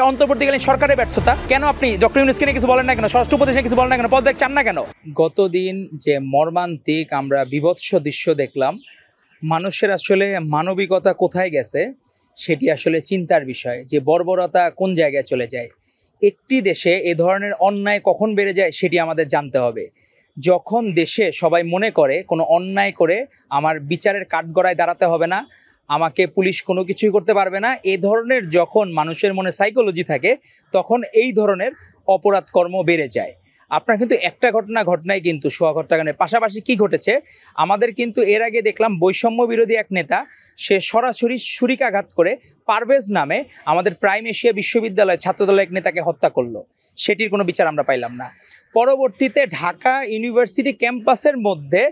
এটা অন্তর্বর্তীকালীন সরকারের ব্যর্থতা। কেন আপনি ডক্টর ইউনূসকে নিয়ে কিছু বলেন না কেন, স্বরাষ্ট্র উপদেষ্টা কিছু বলেন না কেন, পদত্যাগ চান না কেন? গতদিন যে মর্মান্তিক আমরা বিভৎস দৃশ্য দেখলাম, মানুষের আসলে মানবিকতা কোথায় গেছে সেটি আসলে চিন্তার বিষয়, যে বর্বরতা কোন জায়গায় চলে যায়। একটি দেশে এ ধরনের অন্যায় কখন বেড়ে যায় সেটি আমাদের জানতে হবে। যখন দেশে সবাই মনে করে কোনো অন্যায় করে আমার বিচারের কাঠগড়ায় দাঁড়াতে হবে না, আমাকে পুলিশ কোনো কিছুই করতে পারবে না, এ ধরনের যখন মানুষের মনে সাইকোলজি থাকে, তখন এই ধরনের অপরাধ কর্ম বেড়ে যায়। আপনার কিন্তু একটা ঘটনায় কিন্তু সোহাগ হত্যাকাণ্ডের পাশাপাশি কি ঘটেছে, আমাদের কিন্তু এর আগে দেখলাম বৈষম্য বিরোধী এক নেতা, সে সরাসরি ছুরিকাঘাত করে পারভেজ নামে আমাদের প্রাইম এশিয়া বিশ্ববিদ্যালয়ের ছাত্রদলের এক নেতাকে হত্যা করলো। সেটির কোনো বিচার আমরা পাইলাম না। পরবর্তীতে ঢাকা ইউনিভার্সিটি ক্যাম্পাসের মধ্যে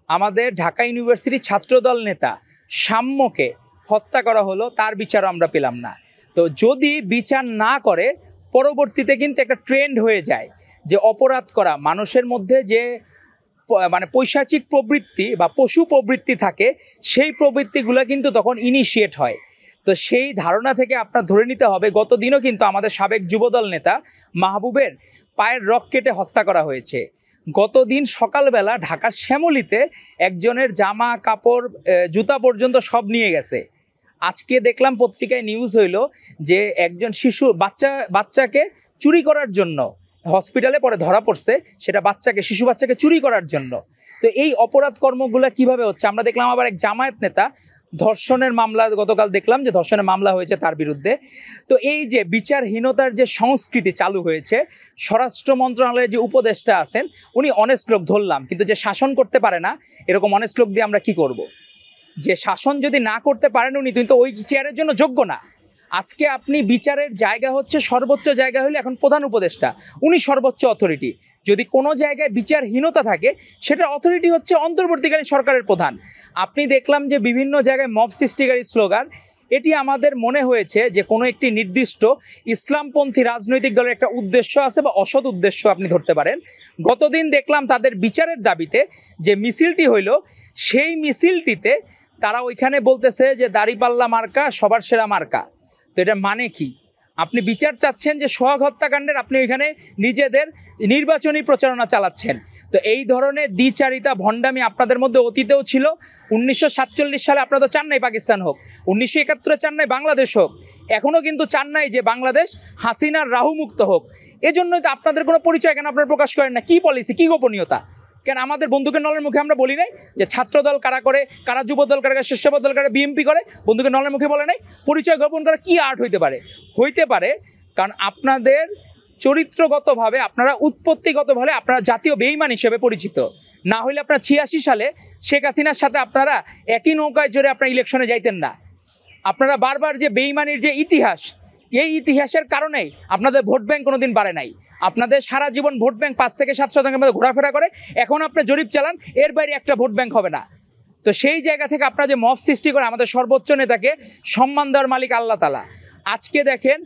আমাদের ঢাকা ইউনিভার্সিটি ছাত্রদল নেতা সাম্যকে হত্যা করা হলো, তার বিচারও আমরা পেলাম না। তো যদি বিচার না করে, পরবর্তীতে কিন্তু একটা ট্রেন্ড হয়ে যায় যে অপরাধ করা মানুষের মধ্যে যে মানে পৈশাচিক প্রবৃত্তি বা পশু প্রবৃত্তি থাকে, সেই প্রবৃত্তিগুলো কিন্তু তখন ইনিশিয়েট হয়। তো সেই ধারণা থেকে আপনার ধরে নিতে হবে, গতদিনও কিন্তু আমাদের সাবেক যুবদল নেতা মাহবুবের পায়ের রক কেটে হত্যা করা হয়েছে। গতদিন সকালবেলা ঢাকার শ্যামলীতে একজনের জামা কাপড় জুতা পর্যন্ত সব নিয়ে গেছে। আজকে দেখলাম পত্রিকায় নিউজ হইল যে একজন শিশু বাচ্চাকে চুরি করার জন্য হসপিটালে পরে ধরা পড়ছে, সেটা শিশু বাচ্চাকে চুরি করার জন্য। তো এই অপরাধ কর্মগুলো কিভাবে হচ্ছে? আমরা দেখলাম আবার এক জামায়াত নেতা ধর্ষণের মামলা, গতকাল দেখলাম যে ধর্ষণের মামলা হয়েছে তার বিরুদ্ধে। তো এই যে বিচারহীনতার যে সংস্কৃতি চালু হয়েছে, স্বরাষ্ট্র মন্ত্রণালয়ের যে উপদেষ্টা আছেন উনি অনেস্ট লোক ধরলাম, কিন্তু যে শাসন করতে পারে না, এরকম অনেস্ট লোক দিয়ে আমরা কি করব? যে শাসন যদি না করতে পারেন উনি, কিন্তু ওই চেয়ারের জন্য যোগ্য না। আজকে আপনি বিচারের জায়গা হচ্ছে সর্বোচ্চ জায়গা হলে এখন প্রধান উপদেষ্টা, উনি সর্বোচ্চ অথরিটি। যদি কোনো জায়গায় বিচারহীনতা থাকে, সেটার অথরিটি হচ্ছে অন্তর্বর্তীকালীন সরকারের প্রধান। আপনি দেখলাম যে বিভিন্ন জায়গায় মব সৃষ্টিকারী স্লোগান, এটি আমাদের মনে হয়েছে যে কোনো একটি নির্দিষ্ট ইসলামপন্থী রাজনৈতিক দলের একটা উদ্দেশ্য আছে বা অসৎ উদ্দেশ্য আপনি ধরতে পারেন। গতদিন দেখলাম তাদের বিচারের দাবিতে যে মিছিলটি হইল, সেই মিছিলটিতে তারা ওইখানে বলতেছে যে দাড়িপাল্লা মার্কা সবার সেরা মার্কা। তো এটা মানে কি? আপনি বিচার চাচ্ছেন যে সোহাগ হত্যাকাণ্ডের, আপনি ওইখানে নিজেদের নির্বাচনী প্রচারণা চালাচ্ছেন। তো এই ধরনের দ্বিচারিতা ভণ্ডামি আপনাদের মধ্যে অতীতেও ছিল। 1947 সালে আপনারা তো চান নাই পাকিস্তান হোক, 1971 চান নাই বাংলাদেশ হোক, এখনও কিন্তু চান নাই যে বাংলাদেশ হাসিনার রাহু মুক্ত হোক। এজন্যই তো আপনাদের কোনো পরিচয় কেন আপনারা প্রকাশ করেন না? কি পলিসি, কি গোপনীয়তা? কেন আমাদের বন্দুকের নলের মুখে আমরা বলি নাই যে ছাত্রদল কারা করে, কারা যুবদল কারা, স্বেচ্ছাসেবক দল কারা, বিএমপি করে? বন্দুকের নলের মুখে বলে নাই? পরিচয় গোপন করা কি আর্ট হইতে পারে? হইতে পারে কারণ আপনাদের চরিত্রগতভাবে, আপনারা উৎপত্তিগতভাবে আপনারা জাতীয় বেঈমান হিসেবে পরিচিত। না হইলে আপনারা 86 সালে শেখ হাসিনার সাথে আপনারা একই নৌকায় জোরে আপনারা ইলেকশনে যাইতেন না। আপনারা বারবার যে বেঈমানির যে ইতিহাস, এই ইতিহাসের কারণেই আপনাদের ভোট ব্যাংক কোনোদিন বাড়ে নাই। আপনাদের সারা জীবন ভোট ব্যাংক 5 থেকে 7% মধ্যে ঘোরাফেরা করে। এখন আপনি জরিপ চালান, এর বাইরে একটা ভোট ব্যাংক হবে না। তো সেই জায়গা থেকে আপনারা যে মব সৃষ্টি করে আমাদের সর্বোচ্চ নেতাকে সম্মান দেওয়ার মালিক আল্লাহ তাআলা। আজকে দেখেন,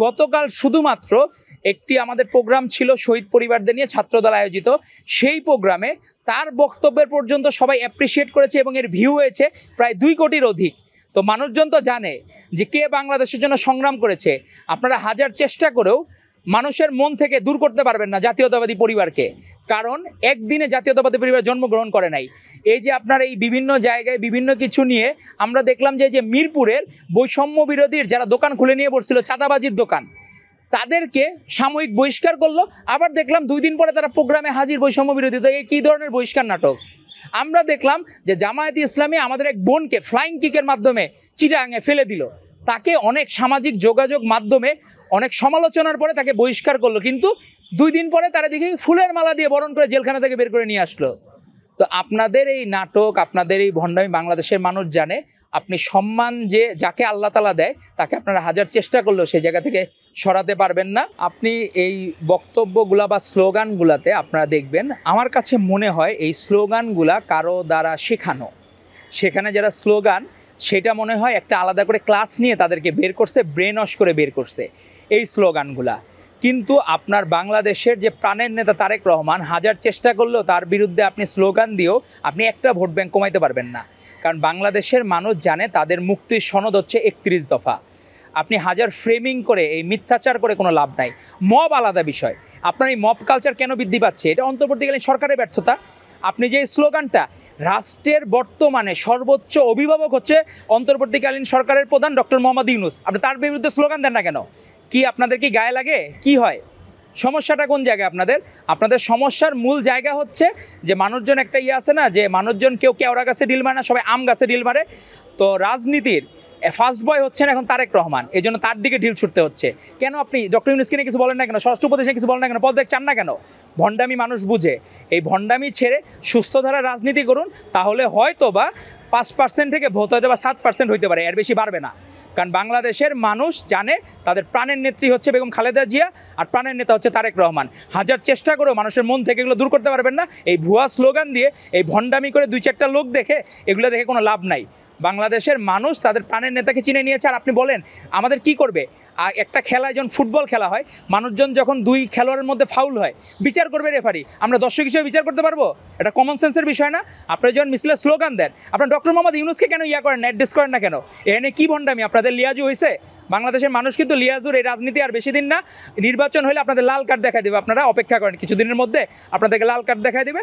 গতকাল শুধুমাত্র একটি আমাদের প্রোগ্রাম ছিল শহীদ পরিবারদের নিয়ে ছাত্রদল আয়োজিত, সেই প্রোগ্রামে তার বক্তব্যের পর্যন্ত সবাই অ্যাপ্রিসিয়েট করেছে এবং এর ভিউ হয়েছে প্রায় 2 কোটির অধিক। তো মানুষজন তো জানে যে কে বাংলাদেশের জন্য সংগ্রাম করেছে। আপনারা হাজার চেষ্টা করেও মানুষের মন থেকে দূর করতে পারবেন না জাতীয়তাবাদী পরিবারকে, কারণ একদিনে জাতীয়তাবাদী পরিবার জন্মগ্রহণ করে নাই। এই যে আপনার এই বিভিন্ন জায়গায় বিভিন্ন কিছু নিয়ে আমরা দেখলাম যে মিরপুরের বৈষম্য বিরোধীর যারা দোকান খুলে নিয়ে বসছিল, চাঁদাবাজির দোকান, তাদেরকে সাময়িক বহিষ্কার করলো। আবার দেখলাম 2 দিন পরে তারা প্রোগ্রামে হাজির বৈষম্য বিরোধী। তো এই কী ধরনের বহিষ্কার নাটক? আমরা দেখলাম যে জামায়াতে ইসলামী আমাদের এক বোনকে ফ্লাইং কিকের মাধ্যমে চিটাগাঙে ফেলে দিল। তাকে অনেক সামাজিক যোগাযোগ মাধ্যমে অনেক সমালোচনার পরে তাকে বহিষ্কার করলো, কিন্তু 2 দিন পরে তারা দেখি ফুলের মালা দিয়ে বরণ করে জেলখানা থেকে বের করে নিয়ে আসলো। তো আপনাদের এই নাটক, আপনাদের এই ভণ্ডামি বাংলাদেশের মানুষ জানে। আপনি সম্মান যে যাকে আল্লাহ তাআলা দেয়, তাকে আপনারা হাজার চেষ্টা করলেও সেই জায়গা থেকে সরাতে পারবেন না। আপনি এই বক্তব্যগুলা বা স্লোগানগুলাতে আপনারা দেখবেন, আমার কাছে মনে হয় এই স্লোগানগুলা কারো দ্বারা শেখানো। সেখানে যারা স্লোগান, সেটা মনে হয় একটা আলাদা করে ক্লাস নিয়ে তাদেরকে বের করছে, ব্রেন ওয়াশ করে বের করছে এই স্লোগানগুলা। কিন্তু আপনার বাংলাদেশের যে প্রাণের নেতা তারেক রহমান হাজার চেষ্টা করলেও তার বিরুদ্ধে আপনি স্লোগান দিয়েও আপনি একটা ভোট ব্যাংক কমাইতে পারবেন না। কারণ বাংলাদেশের মানুষ জানে তাদের মুক্তির সনদ হচ্ছে 31 দফা। আপনি হাজার ফ্রেমিং করে এই মিথ্যাচার করে কোনো লাভ নাই। মব আলাদা বিষয়, আপনার এই মব কালচার কেন বৃদ্ধি পাচ্ছে? এটা অন্তর্বর্তীকালীন সরকারের ব্যর্থতা। আপনি যে স্লোগানটা, রাষ্ট্রের বর্তমানে সর্বোচ্চ অভিভাবক হচ্ছে অন্তর্বর্তীকালীন সরকারের প্রধান ডক্টর মোহাম্মদ ইউনূস, আপনি তার বিরুদ্ধে স্লোগান দেন না কেন? কি আপনাদের কি গায়ে লাগে? কি হয়? সমস্যাটা কোন জায়গায় আপনাদের? আপনাদের সমস্যার মূল জায়গা হচ্ছে যে মানুষজন একটা আছে না, যে মানুষজন কেউ কেওড়া গাছে ডিল মারে না, সবাই আম গাছে ডিল মারে। তো রাজনীতির ফার্স্ট বয় হচ্ছেন এখন তারেক রহমান, এই জন্য তার দিকে ঢিল ছুটতে হচ্ছে। কেন আপনি ডক্টর ইউনূসকে নিয়ে কিছু বলেন না কেন? স্বরাষ্ট্র উপদেশে কিছু বলেন না কেন? পদত্যাগ চান না কেন? ভণ্ডামি মানুষ বুঝে, এই ভণ্ডামি ছেড়ে সুস্থ ধারা রাজনীতি করুন, তাহলে হয়তো বা 5% থেকে ভোট হয়তো বা 7% হইতে পারে, এর বেশি বাড়বে না। কারণ বাংলাদেশের মানুষ জানে তাদের প্রাণের নেত্রী হচ্ছে বেগম খালেদা জিয়া, আর প্রাণের নেতা হচ্ছে তারেক রহমান। হাজার চেষ্টা করেও মানুষের মন থেকে এগুলো দূর করতে পারবেন না। এই ভুয়া স্লোগান দিয়ে, এই ভণ্ডামি করে 2-4টা লোক দেখে, এগুলো দেখে কোনো লাভ নাই। বাংলাদেশের মানুষ তাদের প্রাণের নেতাকে চিনে নিয়েছে। আর আপনি বলেন আমাদের কি করবে? আর একটা খেলায় যখন ফুটবল খেলা হয়, মানুষজন যখন 2 খেলোয়াড়ের মধ্যে ফাউল হয়, বিচার করবে রেফারি, আমরা দর্শক হিসেবে বিচার করতে পারবো? এটা কমন সেন্সের বিষয় না? আপনি যখন মিছিলে স্লোগান দেন, আপনার ডক্টর মোহাম্মদ ইউনূসকে কেন করেন না, অ্যাড্রেস করেন না কেন? এখানে কি ভণ্ডামি? আপনাদের লিয়াজু হয়েছে? বাংলাদেশের মানুষ কিন্তু লিয়াজুর এই রাজনীতি আর বেশি দিন না, নির্বাচন হলে আপনাদের লাল কার্ড দেখা দেবে। আপনারা অপেক্ষা করেন, কিছুদিনের মধ্যে আপনাদেরকে লাল কার্ড দেখা দেবে।